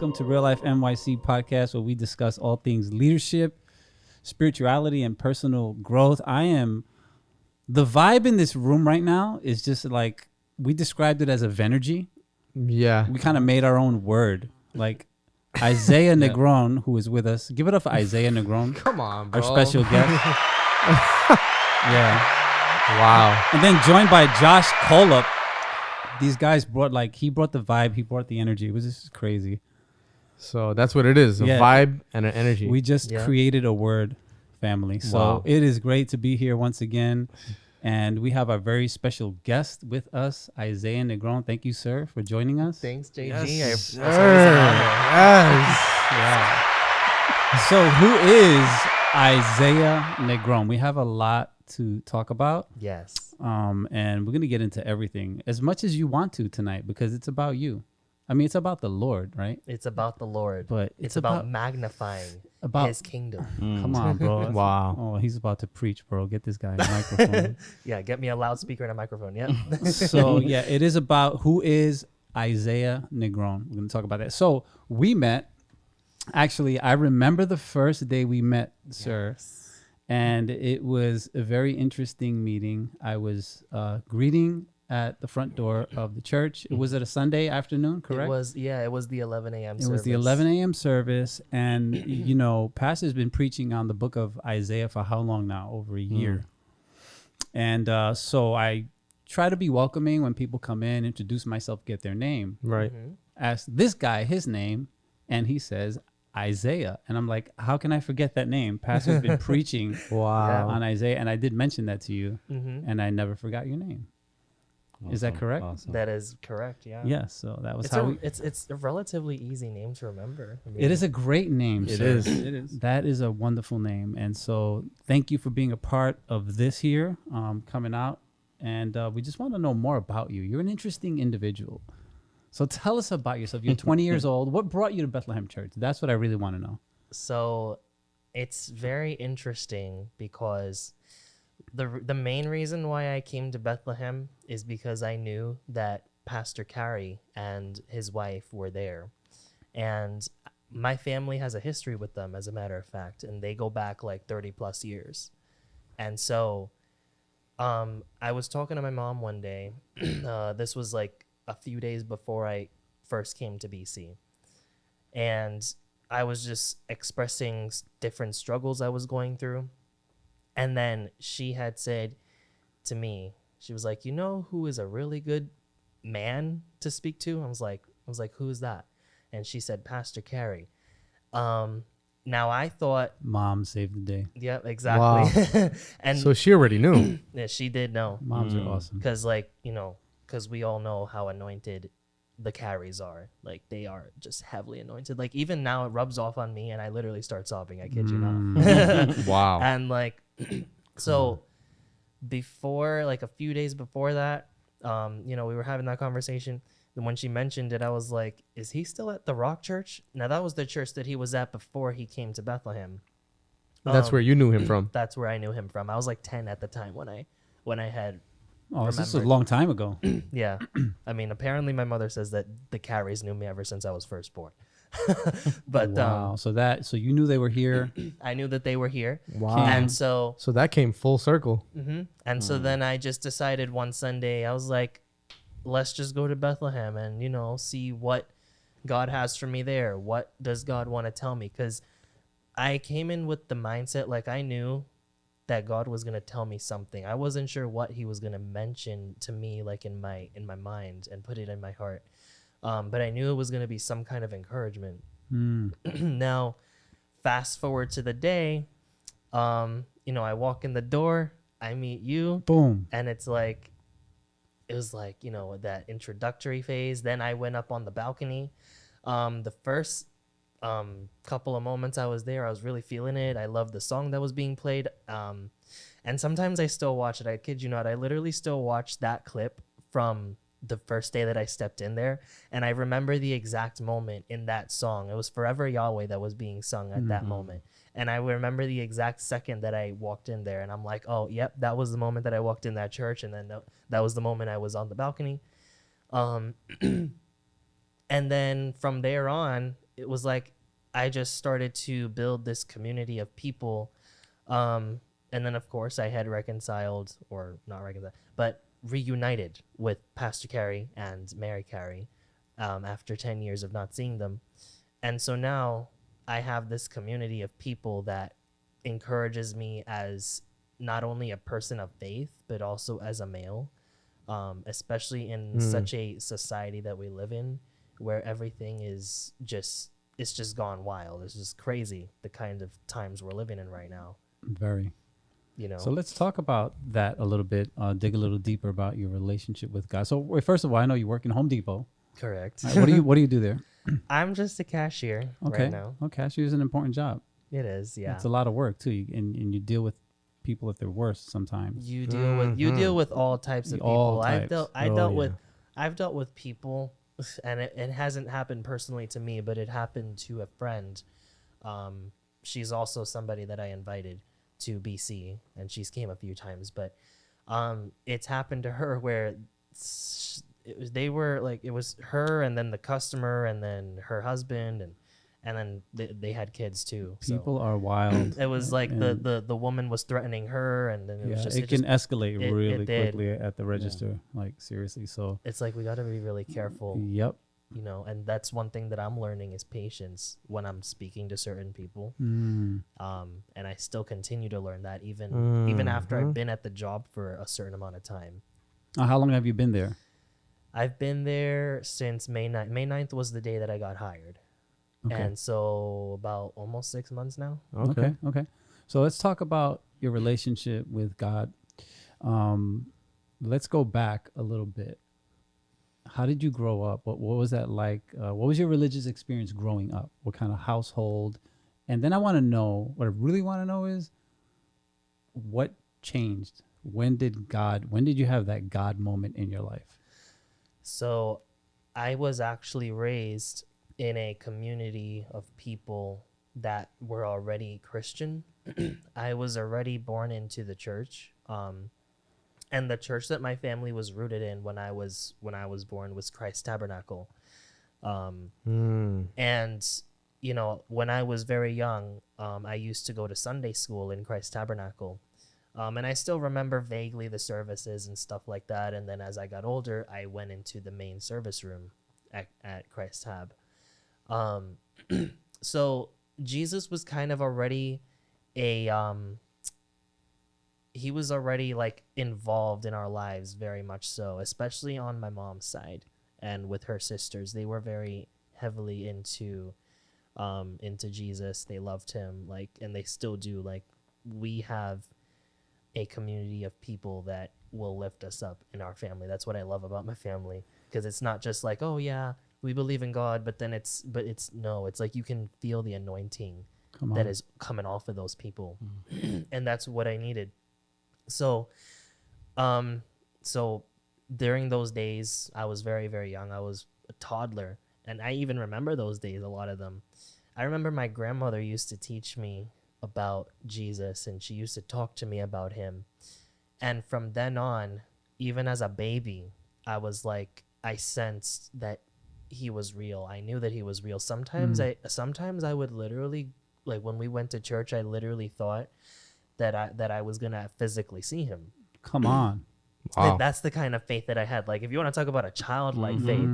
welcome to Real Life NYC podcast, where we discuss all things leadership, spirituality, and personal growth. The vibe in this room right now is just like, we described it as a Venergy. Yeah. We kind of made our own word. Like Isaiah Negron, who is with us. Give it up for Isaiah Negron. Come on, bro. Our special guest. Yeah. Wow. And then joined by Josh Colup. These guys brought he brought the vibe, he brought the energy. It was just crazy. So that's what it is, a vibe and an energy. We just created a word, family. So it is great to be here once again. And we have our very special guest with us, Isaiah Negron. Thank you, sir, for joining us. Thanks, JG. Yes, sir. Yes. Yeah. So who is Isaiah Negron? We have a lot to talk about. Yes. And we're going to get into everything as much as you want to tonight, because it's about you. I mean, it's about the Lord, right? It's about the Lord. But it's about magnifying his kingdom. Come on, bro. Wow. Oh, he's about to preach, bro. Get this guy a microphone. Yeah, get me a loudspeaker and a microphone. Yeah. So, yeah, it is about who is Isaiah Negron. We're going to talk about that. So, we met. Actually, I remember the first day we met, sir. Yes. And it was a very interesting meeting. I was greeting at the front door of the church. Was it a Sunday afternoon, correct? It was the 11 a.m. service. It was the 11 a.m. service. And, you know, Pastor's been preaching on the book of Isaiah for how long now? Over a year. And so I try to be welcoming when people come in, introduce myself, get their name. Right. Ask this guy his name, and he says Isaiah. And I'm like, how can I forget that name? Pastor's been preaching on Isaiah, and I did mention that to you, and I never forgot your name. Awesome. Is that correct? Awesome. That is correct, yeah. Yeah, so that was it's a relatively easy name to remember. I mean, it is a great name. It sir. is. It is. That is a wonderful name. And so thank you for being a part of this here, coming out. And we just want to know more about you. You're an interesting individual. So tell us about yourself. You're 20 years old. What brought you to Bethlehem Church? That's what I really want to know. So it's very interesting because the main reason why I came to Bethlehem is because I knew that Pastor Carey and his wife were there. And my family has a history with them, as a matter of fact, and they go back like 30 plus years. And so I was talking to my mom one day. This was like a few days before I first came to BC. And I was just expressing different struggles I was going through. And then she had said to me, she was like, you know who is a really good man to speak to? I was like, who is that? And she said, Pastor Carey. Now I thought, Mom saved the day. Yep, exactly. Wow. And so she already knew. Yeah, she did know. Moms are awesome. Because because we all know how anointed the Careys are. Like, they are just heavily anointed. Like, even now it rubs off on me and I literally start sobbing. I kid you not. Wow. And like, so before, like a few days before that, we were having that conversation. And when she mentioned it, I was like, is he still at the Rock Church? Now, that was the church that he was at before he came to Bethlehem. That's where you knew him from. That's where I knew him from. I was like 10 at the time when I had. Oh, this is a long time ago. Yeah. I mean, apparently my mother says that the Careys knew me ever since I was first born. But wow. So you knew they were here. I knew that they were here. Wow. And so that came full circle. And so then I just decided one Sunday, I was like, let's just go to Bethlehem and, see what God has for me there. What does God want to tell me? Because I came in with the mindset, like, I knew that God was going to tell me something. I wasn't sure what he was going to mention to me, like in my mind, and put it in my heart. But I knew it was going to be some kind of encouragement. Now, fast forward to the day, I walk in the door, I meet you. Boom. And it was like, that introductory phase. Then I went up on the balcony. The first couple of moments I was there, I was really feeling it. I loved the song that was being played. And sometimes I still watch it. I kid you not. I literally still watch that clip from the first day that I stepped in there. And I remember the exact moment in that song. It was Forever Yahweh that was being sung at that moment. And I remember the exact second that I walked in there. And I'm like, oh, yep, that was the moment that I walked in that church. And then that was the moment I was on the balcony. And then from there on, it was like I just started to build this community of people. And then, of course, I had reconciled, or not reconciled, but reunited with Pastor Carey and Mary Carey after 10 years of not seeing them. And so now I have this community of people that encourages me as not only a person of faith, but also as a male, especially in such a society that we live in, where everything is just, it's just gone wild. It's just crazy, the kind of times we're living in right now. Very. You know. So let's talk about that a little bit, dig a little deeper about your relationship with God. So wait, first of all, I know you work in Home Depot. Correct. Right, what do you do there? I'm just a cashier right now. Okay. Cashier is an important job. It is, yeah. It's a lot of work too, and you deal with people at their worst sometimes. You deal with all types of All people. types. I've dealt with people, and it hasn't happened personally to me, but it happened to a friend. She's also somebody that I invited to BC, and she's came a few times, but it's happened to her where it was her and then the customer and then her husband and then they had kids too. People are wild. It was like the woman was threatening her, and then it can escalate really quickly at the register. Yeah. Like seriously, so it's like we got to be really careful. Yep. You know, and that's one thing that I'm learning is patience when I'm speaking to certain people. And I still continue to learn that even after I've been at the job for a certain amount of time. How long have you been there? I've been there since May 9th. May 9th was the day that I got hired. Okay. And so about almost 6 months now. Okay. So let's talk about your relationship with God. Let's go back a little bit. How did you grow up? What was that like? What was your religious experience growing up? What kind of household? And then what I really want to know is what changed? When did you have that God moment in your life? So I was actually raised in a community of people that were already Christian. I was already born into the church. And the church that my family was rooted in when I was born was Christ Tabernacle. And, you know, when I was very young, I used to go to Sunday school in Christ Tabernacle. And I still remember vaguely the services and stuff like that. And then as I got older, I went into the main service room at Christ Tab. So Jesus was kind of already he was already like involved in our lives very much so, especially on my mom's side and with her sisters. They were very heavily into Jesus. They loved him, like, and they still do. Like, we have a community of people that will lift us up in our family. That's what I love about my family, because it's not just like, oh yeah, we believe in God, but it's like you can feel the anointing that is coming off of those people. And that's what I needed. So during those days, I was very, very young. I was a toddler, and I even remember those days, a lot of them. I remember my grandmother used to teach me about Jesus, and she used to talk to me about him. And from then on, even as a baby, I was like, I sensed that he was real. I knew that he was real. Sometimes I would literally, like, when we went to church, I literally thought that I was gonna physically see him. Come on. Wow. That's the kind of faith that I had. Like, if you want to talk about a childlike faith,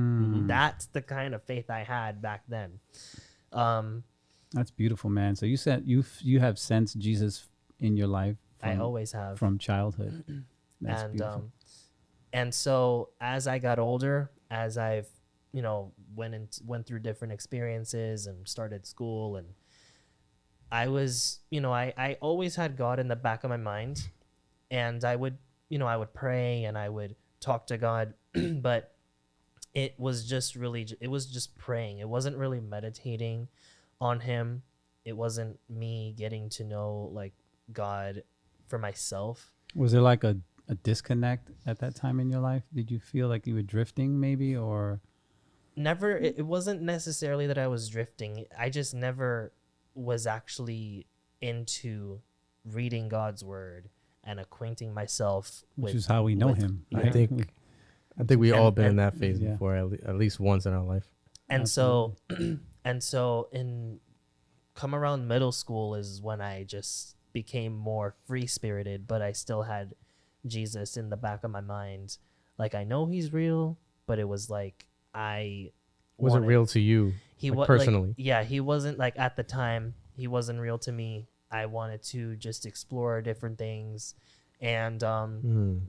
that's the kind of faith I had back then. That's beautiful, man. So you said you have sensed Jesus in your life. I always have from childhood. That's beautiful. And so as I got older, as I've went through different experiences and started school, and I was I always had God in the back of my mind, and I would pray and I would talk to God, but it was just praying. It wasn't really meditating on him. It wasn't me getting to know like God for myself. Was there like a disconnect at that time in your life? Did you feel like you were drifting maybe, or? Never. It wasn't necessarily that I was drifting. I just never was actually into reading God's word and acquainting myself with, which is how we know him. Right? I think we all been in that phase before, at least once in our life. And so And so come around middle school is when I just became more free spirited, but I still had Jesus in the back of my mind. Like, I know he's real, but it was like Wasn't real to you, personally. Like, yeah, he wasn't, like, at the time, he wasn't real to me. I wanted to just explore different things. And,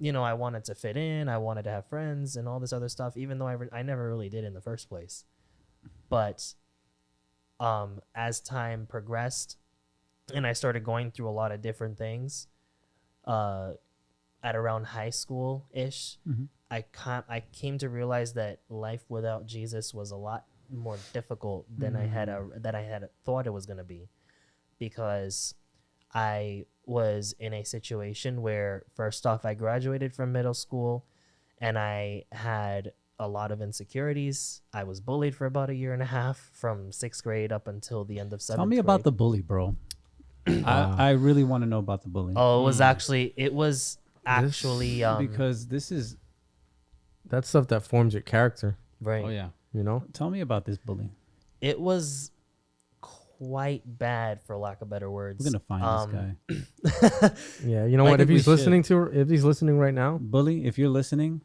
you know, I wanted to fit in. I wanted to have friends and all this other stuff, even though I never really did in the first place. But as time progressed and I started going through a lot of different things at around high school-ish, I came to realize that life without Jesus was a lot more difficult than I had thought it was going to be, because I was in a situation where, first off, I graduated from middle school and I had a lot of insecurities. I was bullied for about a year and a half from 6th grade up until the end of 7th grade. Tell me about the bully, bro. I really want to know about the bully. Oh, it was actually because this is that stuff that forms your character. right. Oh yeah. You know? Tell me about this bully. It was quite bad, for lack of better words. We're gonna find this guy. Yeah, you know I what? If think he's we listening right now, Bully, if you're listening,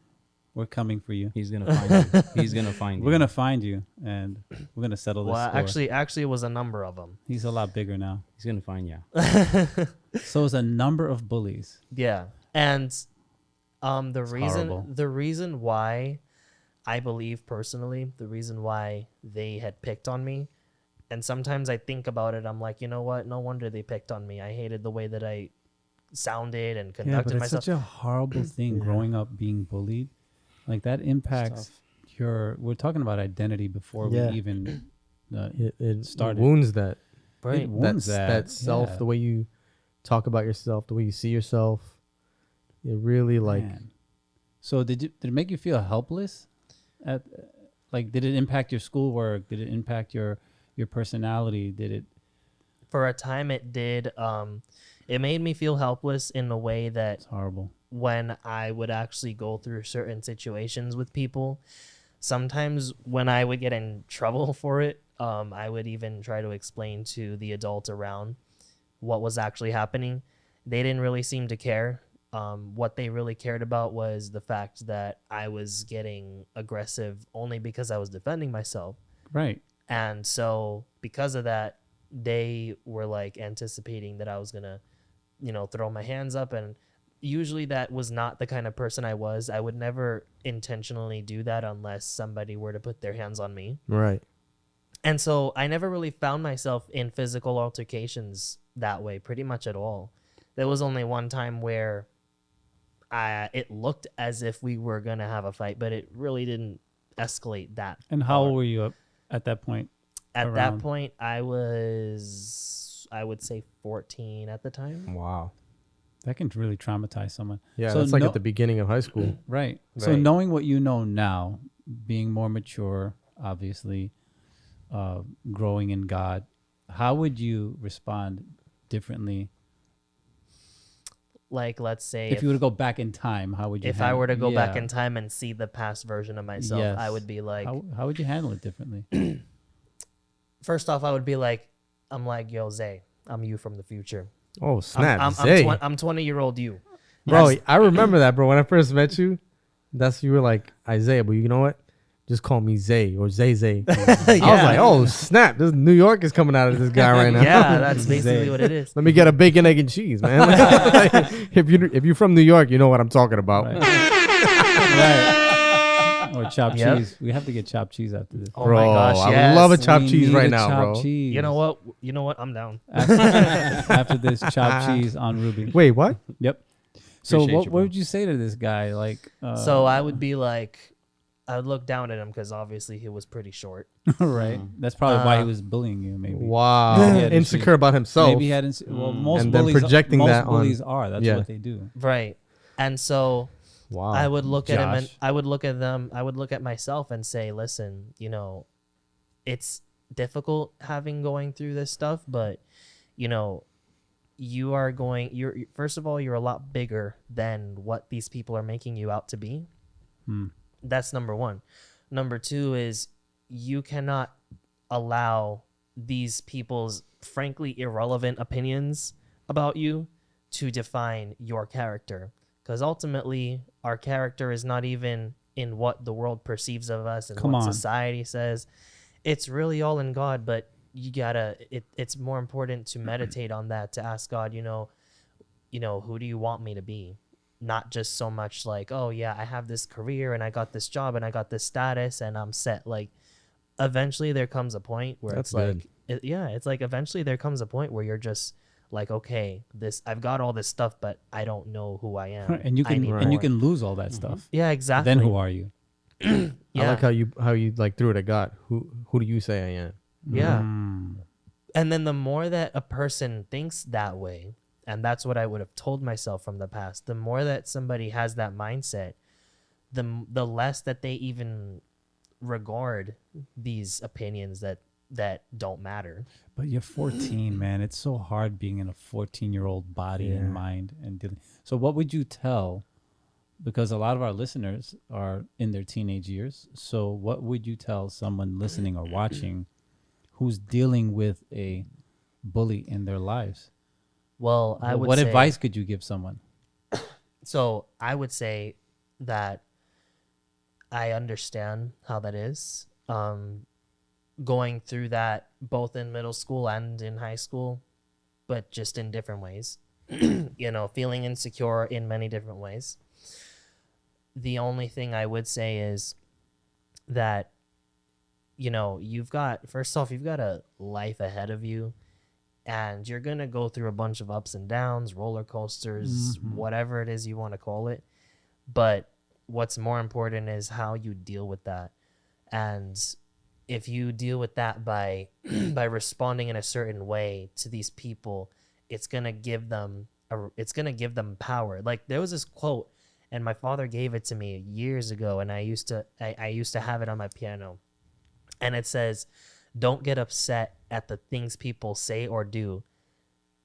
we're coming for you. He's gonna find you. He's gonna find you. We're gonna find you, and we're gonna settle this Well, score. actually, it was a number of them. He's a lot bigger now. He's gonna find you. So it's a number of bullies. Yeah, and horrible. the reason why I believe personally, the reason why they had picked on me, and sometimes I think about it, I'm like, you know what? No wonder they picked on me. I hated the way that I sounded and Yeah, conducted but it's myself. such a horrible thing growing up being bullied. Like that impacts your. We're talking about identity before Yeah. we even it started. wounds that Right. It wounds that self, yeah. the way you talk about yourself, the way you see yourself. It really Man. So did it make you feel helpless? Did it impact your schoolwork? Did it impact your personality? Did it? For a time, it did. It made me feel helpless in a way that It's horrible. when I would actually go through certain situations with people, sometimes when I would get in trouble for it, I would even try to explain to the adult around what was actually happening. They didn't really seem to care. What they really cared about was the fact that I was getting aggressive only because I was defending myself. Right. And so because of that, they were like anticipating that I was going to, throw my hands up. And usually that was not the kind of person I was. I would never intentionally do that unless somebody were to put their hands on me. right. And so I never really found myself in physical altercations that way, pretty much at all. There was only one time where it looked as if we were going to have a fight, but it really didn't escalate that. And how far. old were you at that point? At around? that point, I would say 14 at the time. Wow. That can really traumatize someone. Yeah, So that's like at the beginning of high school. Right. So Right. knowing what you know now, being more mature, obviously, growing in God, how would you respond differently? Like, let's say If you were to go back in time, how would you? if I were to go back Yeah. in time and see the past version of myself, I Yes. would be like, how would you handle it differently? first off, I would be like, I'm like, yo, Zay, I'm you from the future. Oh snap! I'm Zay. 20-year-old you. Bro, That's- I remember that, bro. When I first met you, you were like Isaiah, but you know what? Just call me Zay or Zay Zay. I was like, oh snap! This New York is coming out of this guy right now. Yeah, that's basically Zay. what it is. Let me get a bacon, egg, and cheese, man. If you're from New York, you know what I'm talking about. Right. Right. Or chopped Yep. cheese. We have to get chopped cheese after this. Oh Bro, my gosh, I yes. would love a chopped We cheese need right a now, chopped bro. cheese. You know what? I'm down. After this chopped cheese on Ruby. Wait, what? Yep. So Appreciate what you, bro. would you say to this guy? Like, So I would be like, I would look down at him because obviously he was pretty short. right. That's probably why he was bullying you. Maybe. Wow. Yeah, Insecure about himself. Maybe he had. Well, most And then bullies. projecting most that on- bullies are. That's yeah. what they do. Right. And so Wow. I would look at him and Josh. I would look at them. I would look at myself and say, listen, it's difficult going through this stuff, but you're first of all, you're a lot bigger than what these people are making you out to be. That's number one. Number two is you cannot allow these people's frankly irrelevant opinions about you to define your character. Because ultimately, our character is not even in what the world perceives of us and Come what on. society says. It's really all in God, but you gotta. It's more important to meditate on that, to ask God, who do you want me to be? Not just so much like, oh yeah, I have this career and I got this job and I got this status and I'm set. Like, eventually there comes a point where That's it's like, it's like eventually there comes a point where you're just like, okay, I've got all this stuff, but I don't know who I am. And you I need can more. lose all that stuff. Yeah, exactly. Then who are you? I Yeah. like how you like threw it at God. Who do you say I am? Yeah. Mm. And then the more that a person thinks that way, and that's what I would have told myself from the past, the more that somebody has that mindset, the less that they even regard these opinions that don't matter. But you're 14, man. It's so hard being in a 14-year-old body Yeah. and mind and dealing. So what would you tell? Because a lot of our listeners are in their teenage years. So what would you tell someone listening or watching who's dealing with a bully in their lives? Well, I would What say, advice could you give someone? So I would say that I understand how that is. Going through that both in middle school and in high school, but just in different ways. Feeling insecure in many different ways. The only thing I would say is that, you've got a life ahead of you, and you're going to go through a bunch of ups and downs, roller coasters, whatever it is you want to call it. But what's more important is how you deal with that. And if you deal with that by responding in a certain way to these people, it's going to give them power. Like, there was this quote, and my father gave it to me years ago, and I used to have it on my piano. And it says, "Don't get upset at the things people say or do,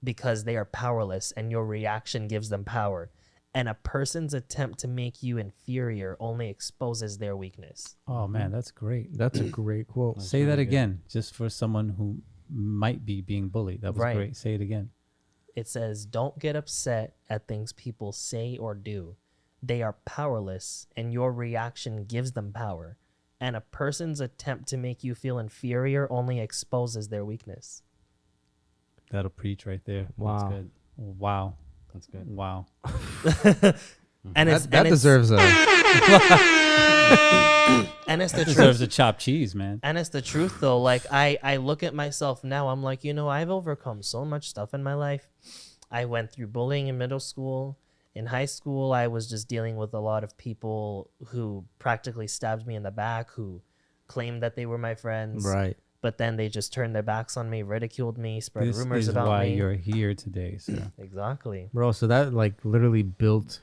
because they are powerless and your reaction gives them power. And a person's attempt to make you inferior only exposes their weakness." Oh, man, that's great. That's a great quote. Say that again, just for someone who might be being bullied. That was Right. great. Say it again. It says, "Don't get upset at things people say or do. They are powerless and your reaction gives them power. And a person's attempt to make you feel inferior only exposes their weakness." That'll preach right there. Wow. That's good. Wow. That's good. Wow. And it's That deserves a. and it's the Deserves truth. a chopped cheese, man. And it's the truth, though. Like, I look at myself now. I'm like, I've overcome so much stuff in my life. I went through bullying in middle school. In high school, I was just dealing with a lot of people who practically stabbed me in the back, who claimed that they were my friends. Right. But then they just turned their backs on me, ridiculed me, spread This rumors is about why me. you're here today, sir. Exactly. Bro, so that like literally built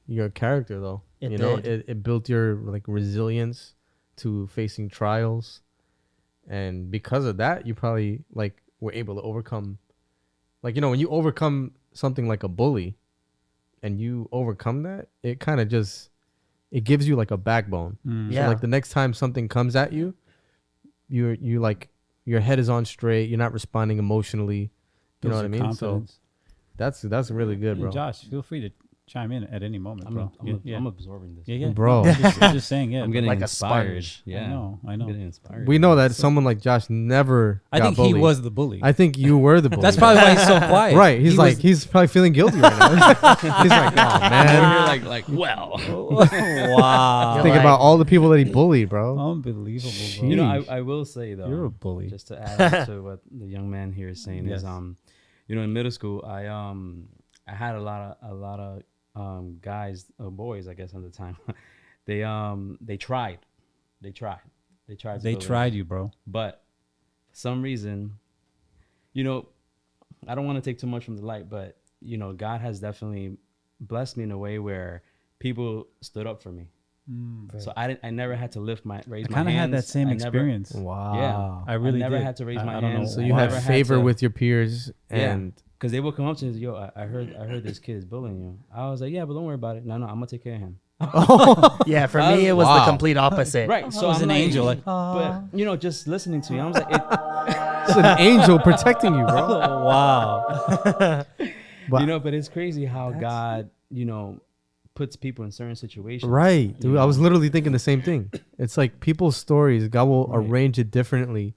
your character though. It you know, did. it built your like resilience to facing trials. And because of that, you probably like were able to overcome, like, when you overcome something like a bully and you overcome that, it kind of just, it gives you like a backbone. Yeah. So like the next time something comes at you, you like, your head is on straight. You're not responding emotionally. You know what I mean? So that's really good, Hey, bro. Josh, feel free to chime in at any moment, bro. I'm absorbing this. Yeah. Bro. I'm just saying, yeah. I'm getting Like a inspired. sponge. Yeah. I know. I'm getting inspired. We know that someone like Josh never I got think bullied. he was the bully. I think you were the bully. That's probably why he's so quiet. right. He's He like, was- he's probably feeling guilty right now. He's like, oh man. You're like, well. wow. You're Think like- about all the people that he bullied, bro. Unbelievable, bro. You know, Sheesh. I will say though, You're a bully. just to add to what the young man here is saying Yes. is, in middle school, I had a lot of guys, boys, I guess, at the time. They tried to They bully me. tried you, bro. But for some reason, I don't want to take too much from the light, but God has definitely blessed me in a way where people stood up for me. So I never had to raise I my hands. kind of had that same I never- experience. Wow. Yeah, I really never did. had to raise my I don't know. hands. So you I had never favor to- with your peers, and because they will come up to me and say, "Yo, I heard this kid is bullying you." I was like, "Yeah, but don't worry about it. No, I'm gonna take care of him." Yeah, for me, it was the Wow. complete opposite. Right. I So was I'm an like, angel. Like, but you know, just listening to you, I was like, It's an angel protecting you, bro. wow. But- you know, but it's crazy how God, you know, puts people in certain situations. Right, you dude. I was know? literally thinking the same thing. It's like people's stories, God will Right. arrange it differently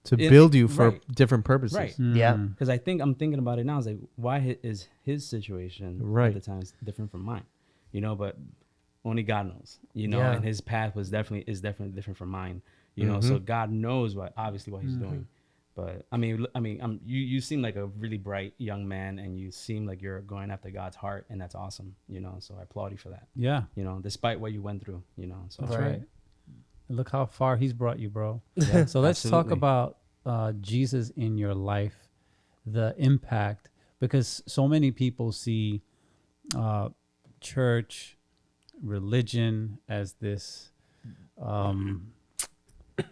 to It- build you for right. different purposes. Right. Yeah. Mm. Because I'm thinking about it now. It's like, why is his situation Right. at the time different from mine? You know, but only God knows. You know, Yeah. and his path is definitely different from mine. You know, so God knows what he's doing. But you seem like a really bright young man, and you seem like you're going after God's heart, and that's awesome. You know, so I applaud you for that. Yeah, You know, despite what you went through. You know, so that's Right. right. And look how far he's brought you, bro. Yeah, So let's talk absolutely. about Jesus in your life, the impact, because so many people see church, religion as this.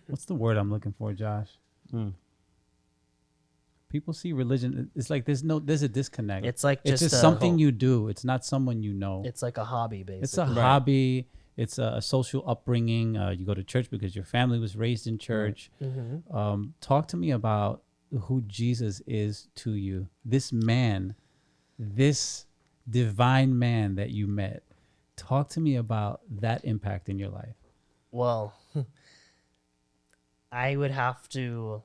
What's the word I'm looking for, Josh? Mm. People see religion. It's like there's a disconnect. It's like It's just just a something cult. you do. It's not someone you know. It's like a hobby, basically. It's a Right. hobby. It's a social upbringing. You go to church because your family was raised in church. Talk to me about who Jesus is to you. This man, this divine man that you met. Talk to me about that impact in your life. Well, I would have to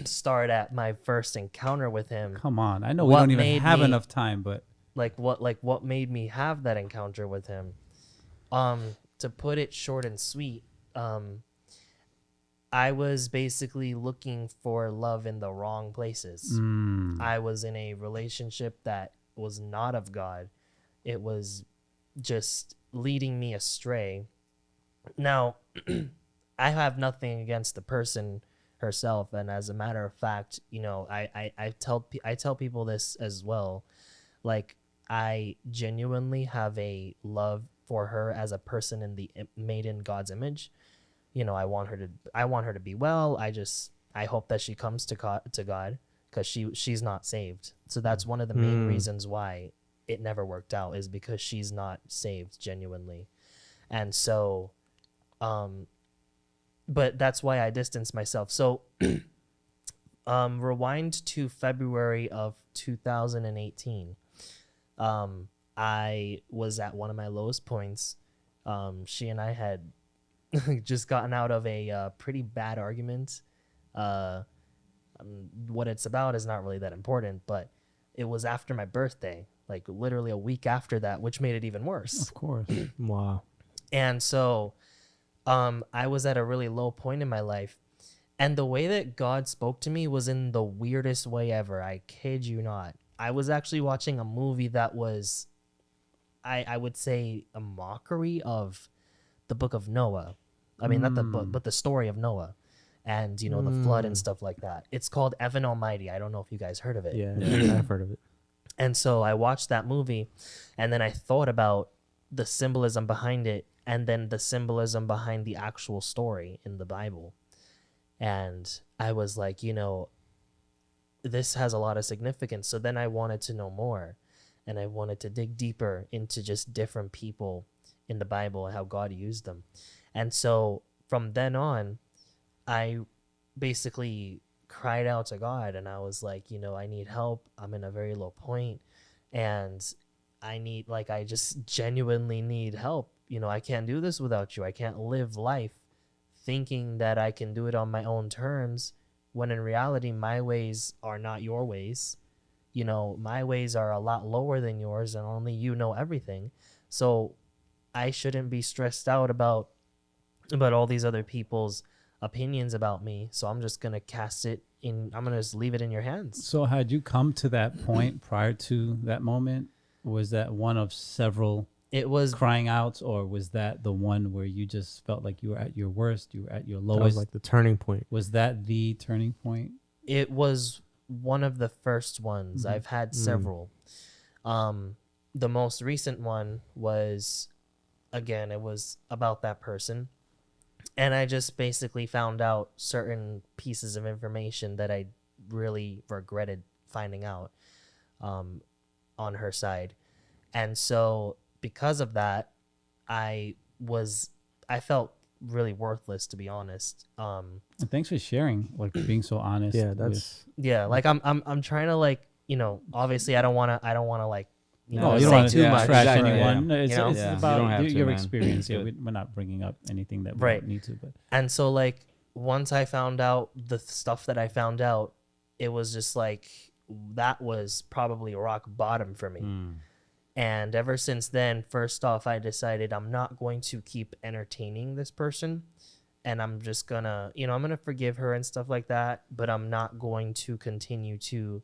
start at my first encounter with him. Come on. I know we What don't even made have me- enough time, but What made me have that encounter with him. To put it short and sweet, I was basically looking for love in the wrong places. I was in a relationship that was not of God. It was just leading me astray. Now, I have nothing against the person herself, and as a matter of fact, you know, I tell people this as well. Like, I genuinely have a love for her as a person made in God's image. You know, I want her to be well. I hope that she comes to God because she's not saved. So that's one of the main reasons why it never worked out, is because she's not saved genuinely. And so but that's why I distanced myself. So rewind to February of 2018. I was at one of my lowest points. She and I had just gotten out of a pretty bad argument. What it's about is not really that important, but it was after my birthday, like literally a week after that, which made it even worse. of course. Wow. And so I was at a really low point in my life. And the way that God spoke to me was in the weirdest way ever. I kid you not. I was actually watching a movie that was, I would say, a mockery of the book of Noah. I mean, not the book, but the story of Noah. And, you know, the flood and stuff like that. It's called Evan Almighty. I don't know if you guys heard of it. Yeah, I've heard of it. And so I watched that movie, and then I thought about the symbolism behind it, and then the symbolism behind the actual story in the Bible. And I was like, you know, this has a lot of significance. So then I wanted to know more, and I wanted to dig deeper into just different people in the Bible and how God used them. And so from then on, I basically cried out to God, and I was like, you know, I need help. I'm in a very low point, and I just genuinely need help. You know, I can't do this without you. I can't live life thinking that I can do it on my own terms, when in reality, my ways are not your ways. You know, my ways are a lot lower than yours, and only you know everything. So I shouldn't be stressed out about all these other people's opinions about me. So I'm just going to I'm going to just leave it in your hands. So had you come to that point prior to that moment? Was that one of several It was crying outs, or was that the one where you just felt like you were at your worst, you were at your That lowest? was like the turning point. Was that the turning point? it was one of the first ones. I've had several. The most recent one was, again, it was about that person. And I just basically found out certain pieces of information that I really regretted finding out on her side. And so because of that, I felt really worthless, to be honest. And thanks for sharing, like being so honest. Yeah, with- that's Yeah, like I'm trying to, like, obviously I don't want to like, No, you say don't want too to much. trash Exactly, anyone. yeah. No, It's, You know? it's Yeah, you about don't have to, your man. experience. Yeah, Good. we're not bringing up anything that we Right. don't need to. But And so, like, once I found out the stuff that I found out, it was just like, that was probably rock bottom for me. Mm. And ever since then, first off, I decided I'm not going to keep entertaining this person. And I'm just gonna, I'm gonna forgive her and stuff like that. But I'm not going to continue to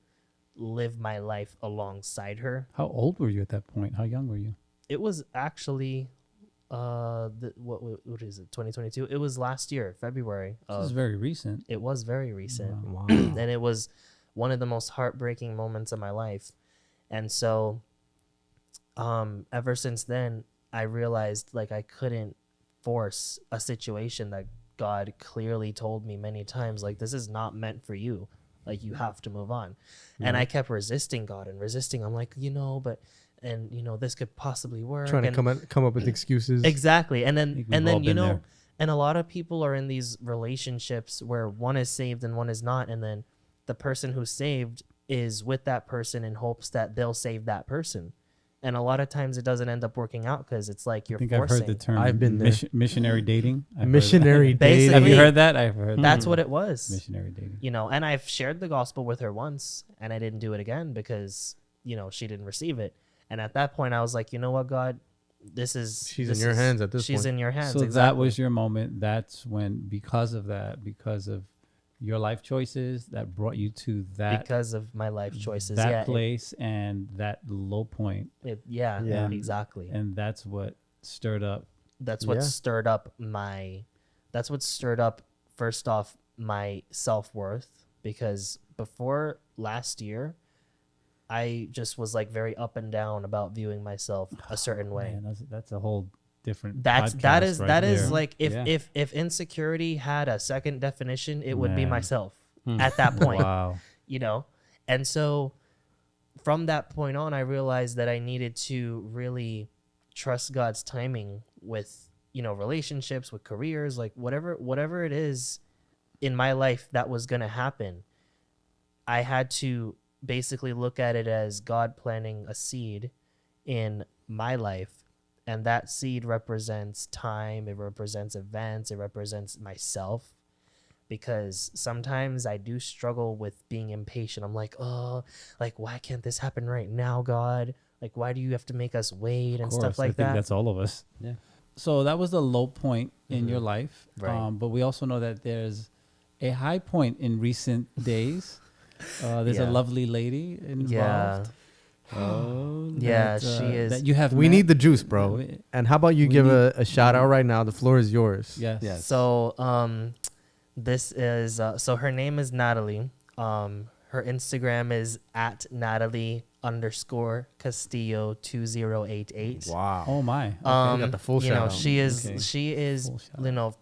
live my life alongside her. how old were you at that point? How young were you? It was actually, what is it, 2022? It was last year, February. This is very recent. It was very recent. wow. And it was one of the most heartbreaking moments of my life. And so ever since then, I realized, like, I couldn't force a situation that God clearly told me many times, like, this is not meant for you, like, you have to move on. And I kept resisting God and resisting. I'm like, but this could possibly work, Trying to and come up with excuses. exactly. And then think we've all been there. and a lot of people are in these relationships where one is saved and one is not, and then the person who's saved is with that person in hopes that they'll save that person. And a lot of times it doesn't end up working out because it's like you're I think I've forcing. heard the term. I've been there. Missionary dating. I've heard Missionary Basically- dating. that. Have you heard that? I've heard That's that. what it was. Missionary dating. And I've shared the gospel with her once, and I didn't do it again because she didn't receive it. And at that point, I was like, you know what, God, she's in your hands at this She's point. in your hands. So that exactly. was your moment. That's when, because of your life choices, that brought you to that because of my life choices. that yeah, place and that low point, yeah, Yeah. exactly. and that's what stirred up. That's what Yeah. stirred up first off my self-worth, because before last year I just was like very up and down about viewing myself a certain way. Man, that's a whole different. That podcast is right that is there. like Yeah. if insecurity had a second definition, it would be Man. myself at that point. Wow. And so from that point on, I realized that I needed to really trust God's timing with, relationships, with careers, like whatever it is in my life that was going to happen. I had to basically look at it as God planting a seed in my life. And that seed represents time, it represents events, it represents myself. Because sometimes I do struggle with being impatient. I'm like, oh, like, why can't this happen right now, God? Like, why do you have to make us wait and Of stuff course, I like think that? that's all of us. Yeah. So that was the low point in your life. Right. But we also know that there's a high point in recent days. There's a Yeah. lovely lady involved. Yeah. Oh. Yeah, that, she is. That you have. We met. need the juice, bro. We- And how about you we give need- a shout out right now? The floor is yours. Yes. Yes. So, this is, so her name is Natalie. Her Instagram is at Natalie_Castillo2088. Wow. Oh my. Okay. got the full shout out. She is, Okay.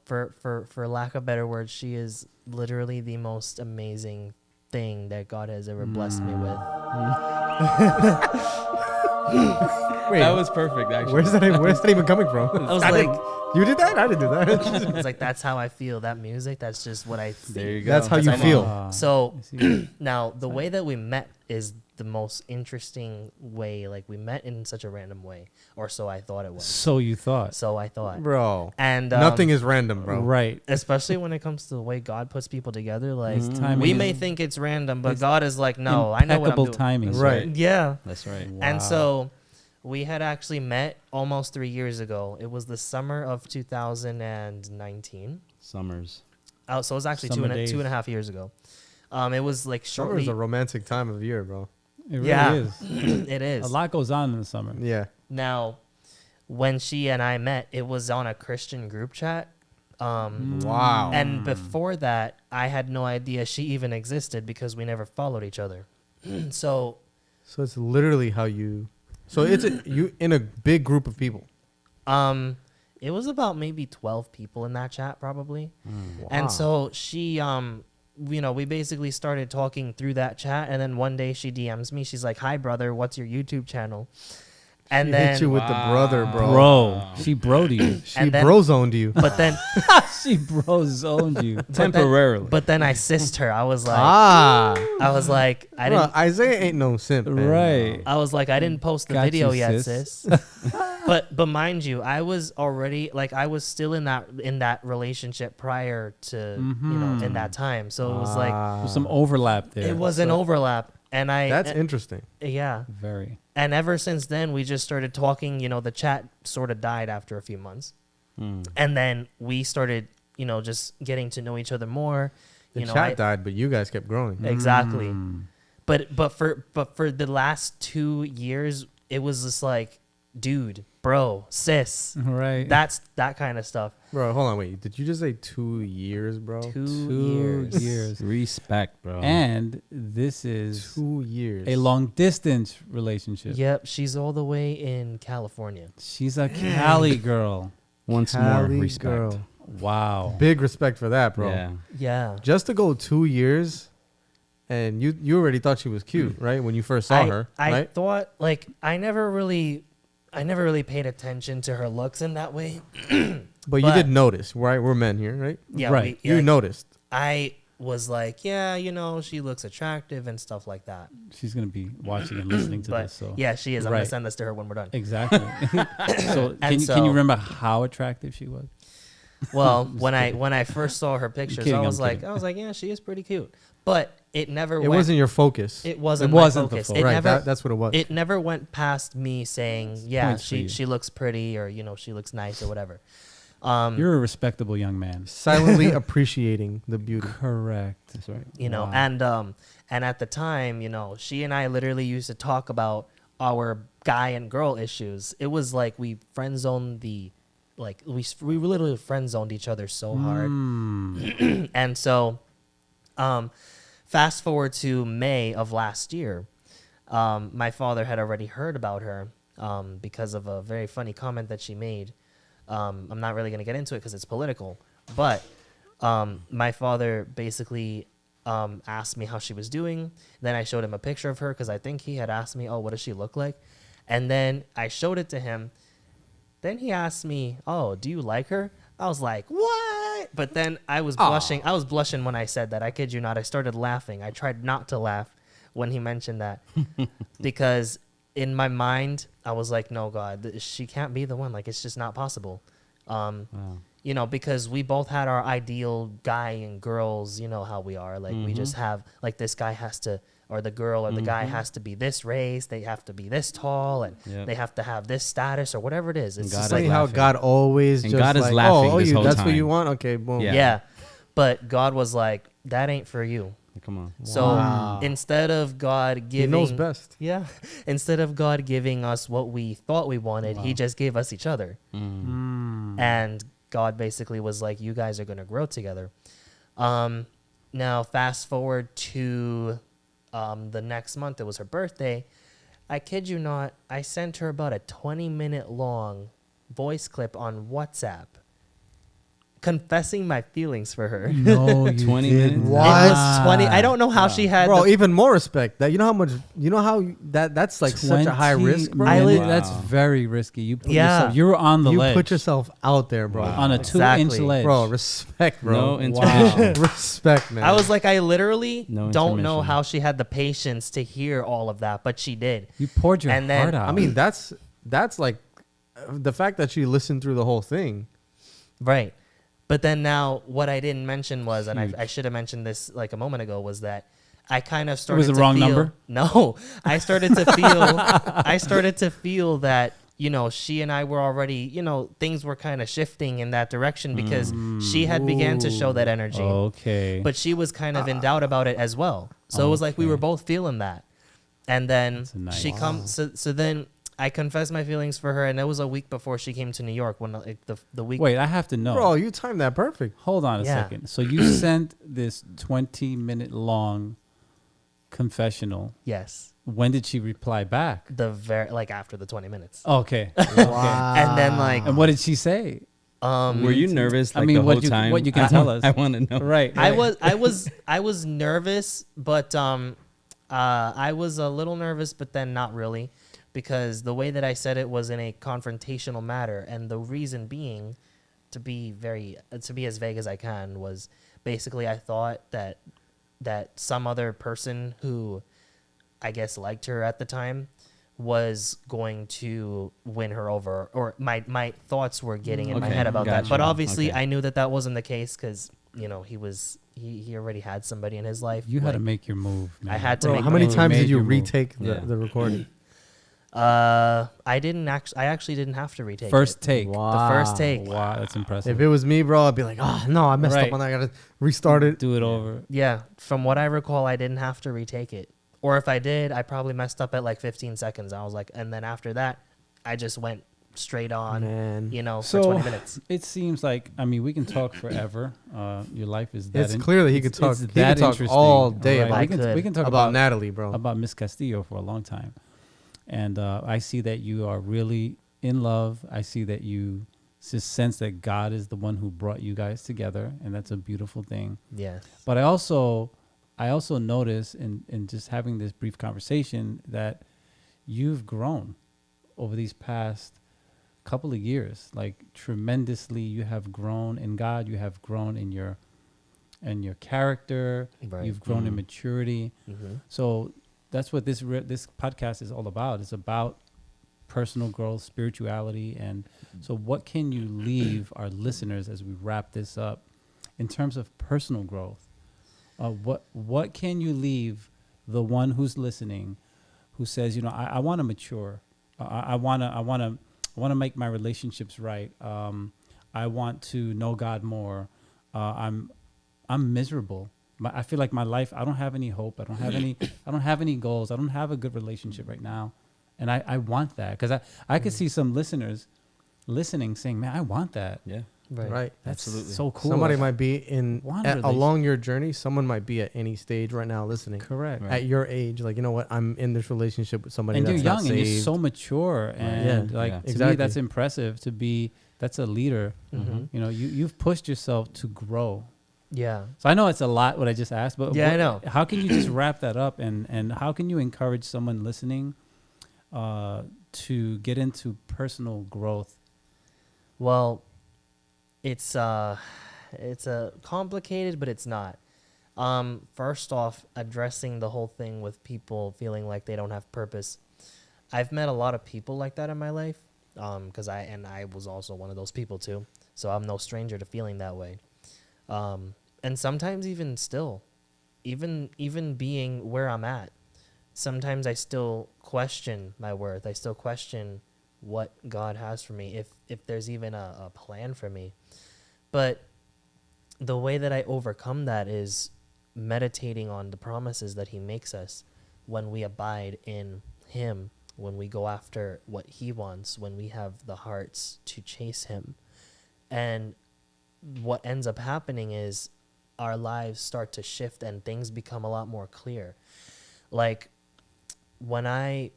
Full for lack of better words, she is literally the most amazing thing that God has ever blessed me with. Wait, That was perfect, actually. where's that even coming from? I was like, You did that? I didn't do that. I was like, that's how I feel. That music, that's just what I think. There you go. That's how you I know. feel. So I see. now the way that we met is the most interesting way. Like, we met in such a random way, or so I thought it was. So you thought. So I thought, Bro. and Nothing is random, bro. Right. especially when it comes to the way God puts people together. Like, Timing we is may think it's random, but it's God is like, no, I know what I'm impeccable doing. timing. Right. Yeah. That's right. And so we had actually met almost 3 years ago. It was the summer of 2019. Summers. Oh, so it was actually Summer days. 2.5 years ago. It was like Summer shortly. is a romantic time of year, bro. It really Yeah. is. It is. A lot goes on in the summer. Yeah. Now, when she and I met, it was on a Christian group chat. Wow. And before that, I had no idea she even existed because we never followed each other. So, So it's literally how you. So you in a big group of people. it was about maybe 12 people in that chat, probably. Wow. And so she, we basically started talking through that chat. And then one day she DMs me. She's like, "Hi, brother. What's your YouTube channel?" And She then hit you with the brother, bro. Bro, she broed you. She and then- bro-zoned you. but then She bro-zoned you. Temporarily. but then I sissed her. I was like I I bro, didn't Isaiah ain't no simp, man. Right. I was like, I didn't post the Got video you, yet, sis. sis. but mind you, I was already like I was still in that relationship prior to in that time. So it was like There's some overlap there. it was an overlap, and That's interesting. yeah. Very. And ever since then, we just started talking. The chat sort of died after a few months, and then we started just getting to know each other more. The chat died, but you guys kept growing. Exactly. But for the last 2 years, it was just like, dude, bro, sis. Right. That's that kind of stuff. Bro, hold on, wait. Did you just say 2 years, bro? 2 2 years. years. Respect, bro. And this is 2 years. a long distance relationship. Yep, she's all the way in California. She's a Cali girl. Once Cali more, respect. girl. Wow. Big respect for that, bro. Yeah. Yeah. Just to go 2 years, and you already thought she was cute, right? When you first saw her, I right? thought like I never really paid attention to her looks in that way. But you did notice, right? We're men here, right? Yeah, Right. You noticed. I was like, yeah, she looks attractive and stuff like that. She's going to be watching and listening to But this. So yeah, she is. I'm gonna Right. send this to her when we're done. Exactly. So And can you remember how attractive she was? Well, when I first saw her pictures, kidding, I I'm was like, kidding. yeah, she is pretty cute. But it never It went. wasn't your focus. It wasn't. It my wasn't the focus. focus. It right. never. That's what it was. It never went past me saying, yeah, Points for you. she looks pretty, or she looks nice, or whatever. You're a respectable young man. Silently appreciating the beauty. Correct. That's right. Wow. And at the time, she and I literally used to talk about our guy and girl issues. It was like we friend zoned we literally friend zoned each other so hard. And so, fast forward to May of last year, my father had already heard about her because of a very funny comment that she made. I'm not really going to get into it because it's political, but my father basically asked me how she was doing. Then I showed him a picture of her because I think he had asked me, oh, what does she look like? And then I showed it to him. Then he asked me, oh, do you like her? I was like, what? But then I was blushing. I was blushing when I said that. I kid you not. I started laughing. I tried not to laugh when he mentioned that because in my mind, I was like, no, God, she can't be the one. Like, it's just not possible. Because we both had our ideal guy and girls, how we are. Like, we just have, like, this guy has to, or the girl or the guy has to be this race. They have to be this tall, and they have to have this status or whatever it is. It's God just is like, Funny how laughing. God always And just God is like, laughing oh, this you, whole that's what time. you want? Okay, boom. Yeah. yeah. But God was like, that ain't for you. Come on. So instead of God giving, He knows best. yeah, instead of God giving us what we thought we wanted, He just gave us each other. And God basically was like, you guys are going to grow together. Now, fast forward to the next month. It was her birthday. I kid you not, I sent her about a 20-minute long voice clip on WhatsApp confessing my feelings for her. No, you 20 did minutes? It was 20. I don't know how Wow. she had Bro, the- even more respect. That that's like such a high 20 risk, bro. minutes. Wow. That's very risky. You put Yeah. yourself, you were on the You ledge. put yourself out there, bro. Wow. on a 2-inch Exactly. ledge. Bro, respect, bro. No intermission. Respect, man. I was like, I literally No don't know intermission. how she had the patience to hear all of that, but she did. You poured your And then- heart out. I mean, that's like the fact that she listened through the whole thing. Right. But then now what I didn't mention was, and Huge. I should have mentioned this like a moment ago, was that I kind of started was the to wrong feel, number? No, I started to feel that, she and I were already, things were kind of shifting in that direction because she had began to show that energy. okay. But she was kind of in doubt about it as well. So it was like we were both feeling that. And then That's nice. she comes. So then I confessed my feelings for her, and it was a week before she came to New York. When like, the week. Wait, I have to know. Bro, you timed that perfect. Hold on a Yeah. second. So you sent this 20-minute long confessional. Yes. When did she reply back? After the 20 minutes. Okay. Wow. And then like And what did she say? Were you nervous I like mean, the what whole you- time? what you can tell us. I want to know. Right. I right. was nervous, but I was a little nervous, but then not really. because the way that I said it was in a confrontational matter, and the reason being, to be as vague as I can, was basically I thought that some other person who I guess liked her at the time was going to win her over, or my thoughts were getting in my Okay, head about that. gotcha. But obviously Okay. I knew that wasn't the case, because he already had somebody in his life. You had to Like, make your move, man. I had to Bro, make how my many move. times Made did you your move. retake Yeah. the recording? I actually didn't have to retake First it. take. The first take. Wow, that's impressive. If it was me, bro, I'd be like, oh, no, I messed Right. up on that. I got to restart it. Do it over. Yeah, from what I recall, I didn't have to retake it. Or if I did, I probably messed up at like 15 seconds. I was like, and then after that, I just went straight on, Man. for 20 minutes. It seems like, I mean, we can talk forever. Your life is that. It's clear that he could talk. it's He that could talk interesting, all day right? about, We can talk about Natalie, bro. about Miss Castillo for a long time. And I see that you are really in love. I see that you just sense that God is the one who brought you guys together, and that's a beautiful thing. Yeah. But I also notice in just having this brief conversation that you've grown over these past couple of years, like tremendously. You have grown in God. You have grown in your character. Right. You've grown in maturity. Mm-hmm. So that's what this podcast is all about. It's about personal growth, spirituality, and so what can you leave our listeners as we wrap this up in terms of personal growth? What can you leave the one who's listening, who says, I want to mature, I want to make my relationships right, I want to know God more, I'm miserable. I feel like my life, I don't have any hope. I don't have any goals. I don't have a good relationship right now. And I want that, because I could see some listeners listening saying, man, I want that. Yeah. Right. That's Absolutely. so cool. Somebody might be Want a relation- along your journey. Someone might be at any stage right now listening. Correct. Right. At your age, like, you know what? I'm in this relationship with somebody And that's you're not young and you're saved. so mature. And Yeah. like, Yeah. to me, Exactly. that's impressive that's a leader. Mm-hmm. You've pushed yourself to grow. Yeah. So I know it's a lot what I just asked, but Yeah, I know. How can you just wrap that up, and how can you encourage someone listening to get into personal growth? Well, it's a complicated, but it's not. First off, addressing the whole thing with people feeling like they don't have purpose. I've met a lot of people like that in my life, because I was also one of those people too. So I'm no stranger to feeling that way. And sometimes even still, even being where I'm at, sometimes I still question my worth. I still question what God has for me, if there's even a plan for me. But the way that I overcome that is meditating on the promises that he makes us when we abide in him, when we go after what he wants, when we have the hearts to chase him. And what ends up happening is our lives start to shift and things become a lot more clear. Like when I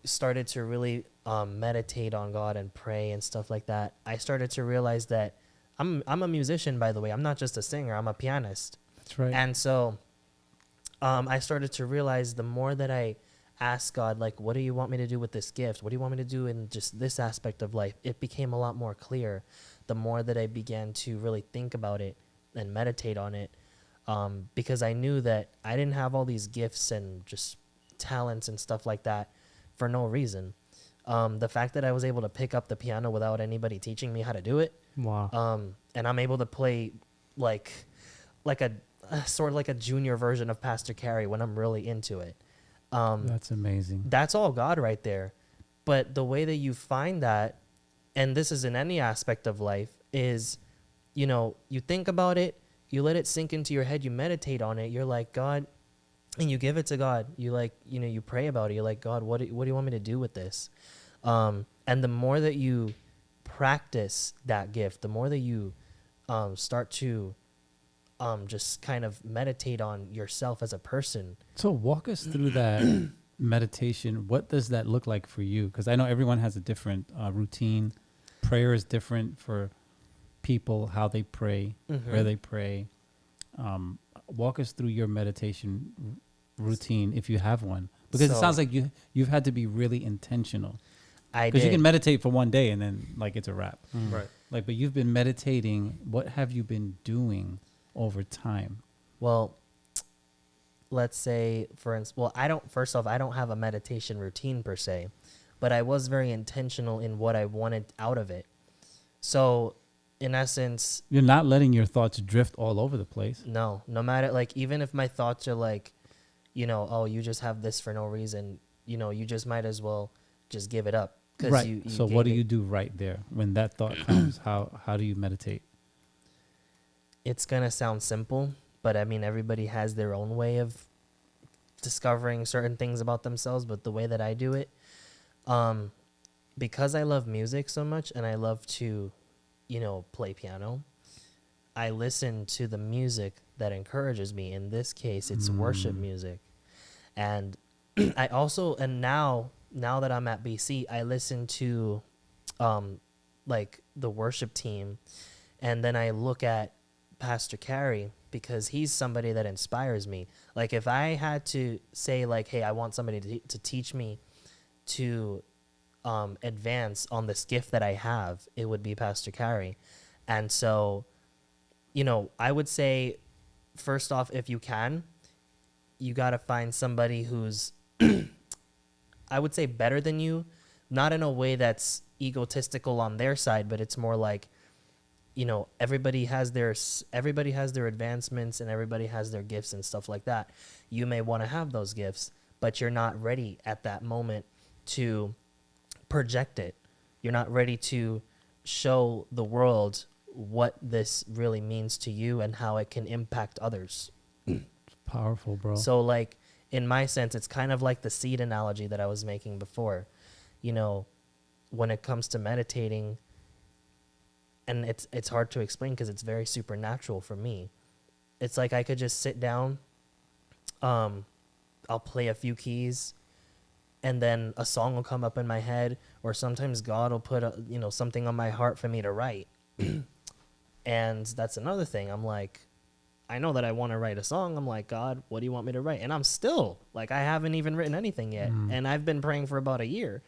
started to really meditate on God and pray and stuff like that, I started to realize that I'm a musician, by the way. I'm not just a singer. I'm a pianist. That's right. And so I started to realize the more that I asked God, like, what do you want me to do with this gift? What do you want me to do in just this aspect of life? It became a lot more clear the more that I began to really think about it and meditate on it, because I knew that I didn't have all these gifts and just talents and stuff like that for no reason. The fact that I was able to pick up the piano without anybody teaching me how to do it, Wow. and I'm able to play like a sort of like a junior version of Pastor Carey when I'm really into it. That's amazing. That's all God right there. But the way that you find that, and this is in any aspect of life, is, you think about it, you let it sink into your head, you meditate on it, you're like, God, and you give it to God. You you pray about it. You're like, God, what do you want me to do with this? And the more that you practice that gift, the more that you start to just kind of meditate on yourself as a person. So walk us through that meditation. What does that look like for you? Because I know everyone has a different routine. Prayer is different for people, how they pray, where they pray. Walk us through your meditation routine, if you have one. Because it So, sounds like you've had to be really intentional. I Because you did. can meditate for one day and then like it's a wrap. Right. Like, but you've been meditating. What have you been doing over time? Well, let's say, for instance, well, first off, I don't have a meditation routine per se, but I was very intentional in what I wanted out of it. So, in essence, You're not letting your thoughts drift all over the place. no matter, like, even if my thoughts are like, oh, you just have this for no reason, you just might as well just give it up. 'Cause Right. you So what do gave you it- do right there when that thought comes? How do you meditate? It's going to sound simple, but I mean, everybody has their own way of discovering certain things about themselves, but the way that I do it, because I love music so much and I love to, play piano, I listen to the music that encourages me. In this case, it's worship music. And I also, and now that I'm at BC, I listen to like the worship team, and then I look at Pastor Carey because he's somebody that inspires me. Like, if I had to say, like, hey, I want somebody to teach me to advance on this gift that I have, it would be Pastor Carey. And so, I would say, first off, if you can, you got to find somebody who's, I would say, better than you, not in a way that's egotistical on their side, but it's more like, everybody has their advancements and everybody has their gifts and stuff like that. You may want to have those gifts, but you're not ready at that moment to project it. You're not ready to show the world what this really means to you and how it can impact others. It's powerful, bro. So, like, in my sense, it's kind of like the seed analogy that I was making before. When it comes to meditating, and it's hard to explain because it's very supernatural for me. It's like I could just sit down, I'll play a few keys, and then a song will come up in my head, or sometimes God will put something on my heart for me to write. And that's another thing. I'm like, I know that I want to write a song. I'm like, God, what do you want me to write? And I'm still like, I haven't even written anything yet, and I've been praying for about a year.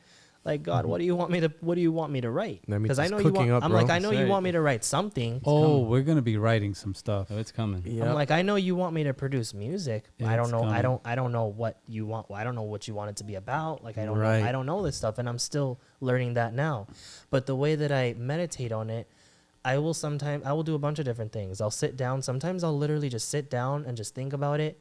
Like, God, what do you want me to write? That means Because I it's know you cooking want. up, I'm like, bro. I know you Say want it. me to write something. We're gonna be writing some stuff. Oh, it's coming. Yeah. I'm like, I know you want me to produce music. I don't It's know. coming. I don't know what you want. I don't know what you want it to be about. Like, I don't Right. know. I don't know this stuff, and I'm still learning that now. But the way that I meditate on it, I will do a bunch of different things. I'll sit down. Sometimes I'll literally just sit down and just think about it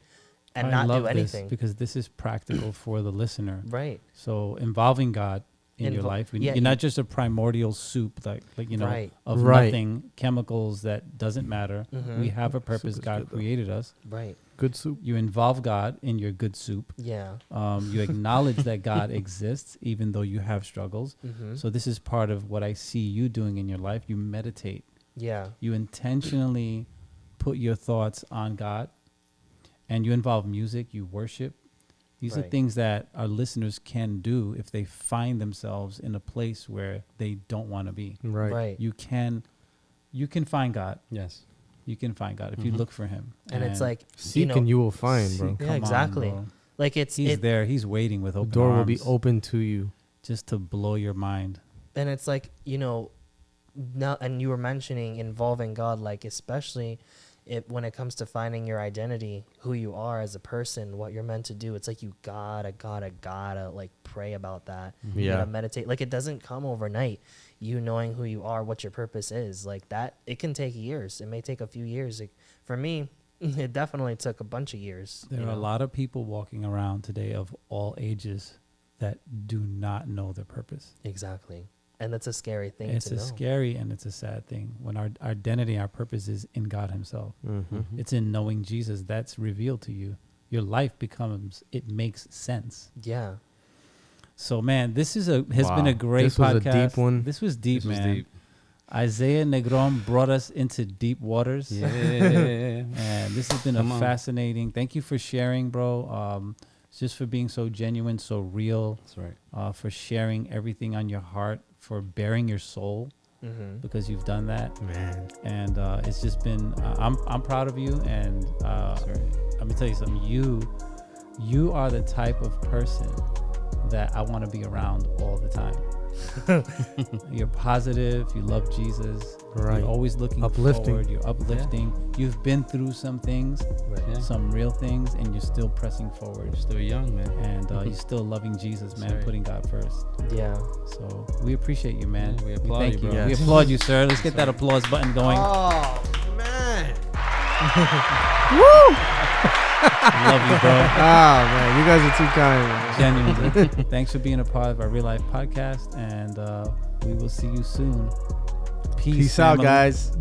and I not love do anything. this because this is practical for the listener. Right. So involving God in your life. yeah, You're not just a primordial soup, like Right. of Right. nothing, chemicals that doesn't matter. Mhm. We have a purpose. is God good, though. created us. Right. Good soup. You involve God in your good soup. Yeah. You acknowledge that God exists, even though you have struggles. Mm-hmm. So this is part of what I see you doing in your life. You meditate. Yeah. You intentionally put your thoughts on God, and you involve music. You worship. These are Right. things that our listeners can do if they find themselves in a place where they don't want to be. Right. Right. You can find God. Yes. You can find God if you look for Him. And it's like, Seek and you will find, bro. Yeah, come on, exactly. bro. like it's He's there. He's waiting with The open door will arms be open to you. just to blow your mind. and it's like, now, and you were mentioning involving God, like, especially when it comes to finding your identity, who you are as a person, what you're meant to do. It's like you gotta like pray about that. You Yeah. gotta meditate. Like, it doesn't come overnight. You knowing who you are, what your purpose is, like that. It can take years. It may take a few years. For me, it definitely took a bunch of years. There are a lot of people walking around today of all ages that do not know their purpose. Exactly. And that's a scary thing It's to a know. scary and it's a sad thing when our identity, our purpose is in God Himself. Mm-hmm. It's in knowing Jesus. That's revealed to you. Your life it makes sense. Yeah. So, man, this has been Wow. a great This was a podcast. deep one. This was deep, This was man. deep. Isaiah Negron brought us into deep waters. Yeah. And this has been Come a on. fascinating. Thank you for sharing, bro. Just for being so genuine, so real, That's right. for sharing everything on your heart, for bearing your soul, Mm-hmm. because you've done that. Man. And it's just been, I'm proud of you. And That's right. let me tell you something. You you are the type of person that I want to be around all the time. You're positive. You love Jesus. Right. You're always looking Uplifting. forward. You're uplifting. You've been through some things, Yeah. some real things, and you're still pressing forward. You're still young, man. And you're still loving Jesus, man, right. putting God first. Yeah. So we appreciate you, man. Yeah, we applaud thank you, you. bro. We Yes. applaud you, sir. Let's get that applause button going. Oh man. Love you, bro. Ah man, you guys are too kind. Man. Genuinely. Thanks for being a part of our Real Life podcast, and we will see you soon. Peace out, family. guys.